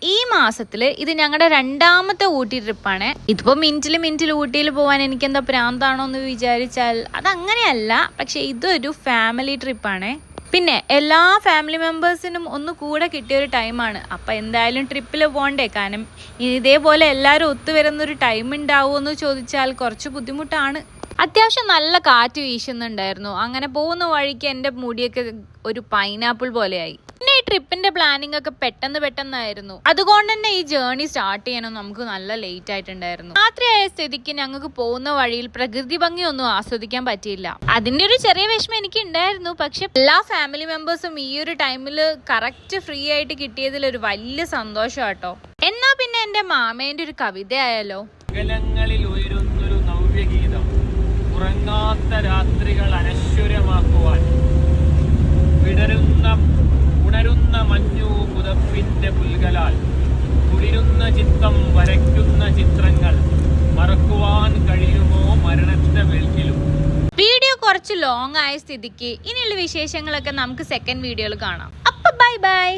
ഈ മാസത്തിൽ ഇത് ഞങ്ങളുടെ രണ്ടാമത്തെ ഊട്ടി ട്രിപ്പാണ്. ഇതിപ്പോൾ മിനിറ്റിൽ ഊട്ടിയിൽ പോകാൻ എനിക്ക് എന്താ പ്രാന്താണോ എന്ന് വിചാരിച്ചാൽ അതങ്ങനെയല്ല. പക്ഷെ ഇതൊരു ഫാമിലി ട്രിപ്പാണ്. പിന്നെ എല്ലാ ഫാമിലി മെമ്പേഴ്സിനും ഒന്ന് കൂടെ കിട്ടിയൊരു ടൈമാണ്. അപ്പം എന്തായാലും ട്രിപ്പിൽ പോകണ്ടേ. കാരണം ഇതേപോലെ എല്ലാവരും ഒത്തുവരുന്നൊരു ടൈം ഉണ്ടാവുമോ എന്ന് ചോദിച്ചാൽ കുറച്ച് ബുദ്ധിമുട്ടാണ്. അത്യാവശ്യം നല്ല കാറ്റ് വീശുന്നുണ്ടായിരുന്നു. അങ്ങനെ പോകുന്ന വഴിക്ക് എൻ്റെ മുടിയൊക്കെ ഒരു പൈനാപ്പിൾ പോലെയായി. പിന്നെ ഈ ട്രിപ്പിന്റെ പ്ലാനിങ് ഒക്കെ പെട്ടെന്നായിരുന്നു. അതുകൊണ്ട് തന്നെ ഈ ജേർണി സ്റ്റാർട്ട് ചെയ്യാനും നമുക്ക് നല്ല ലേറ്റ് ആയിട്ടുണ്ടായിരുന്നു. രാത്രിയായ സ്ഥിതിക്ക് ഞങ്ങൾക്ക് പോകുന്ന വഴിയിൽ പ്രകൃതി ഭംഗിയൊന്നും ആസ്വദിക്കാൻ പറ്റിയില്ല. അതിന്റെ ഒരു ചെറിയ വിഷമം എനിക്ക് ഉണ്ടായിരുന്നു. പക്ഷെ എല്ലാ ഫാമിലി മെമ്പേഴ്സും ഈ ഒരു ടൈമിൽ കറക്റ്റ് ഫ്രീ ആയിട്ട് കിട്ടിയതിൽ ഒരു വലിയ സന്തോഷം കേട്ടോ. എന്നാ പിന്നെ എന്റെ മാമേന്റെ ഒരു കവിതയായാലോ. ഉയരുന്നൊരു നവ്യഗീതം, ഉറങ്ങാത്ത രാത്രികൾ അനശ്വരമാക്കുവാൻ, ഉണരുന്ന മഞ്ഞു പുതപ്പിന്റെ പുൽകലാൽ കുളിരുന്ന ചിത്തം വരയ്ക്കുന്ന ചിത്രങ്ങൾ മറക്കുവാൻ കഴിയുമോ മരണത്തെ വെൽക്കിലും. വീഡിയോ കുറച്ച് ലോങ് ആയ സ്ഥിതിക്ക് ഇനിയുള്ള വിശേഷങ്ങളൊക്കെ നമുക്ക് സെക്കൻഡ് വീഡിയോയിൽ കാണാം. അപ്പൊ ബൈ.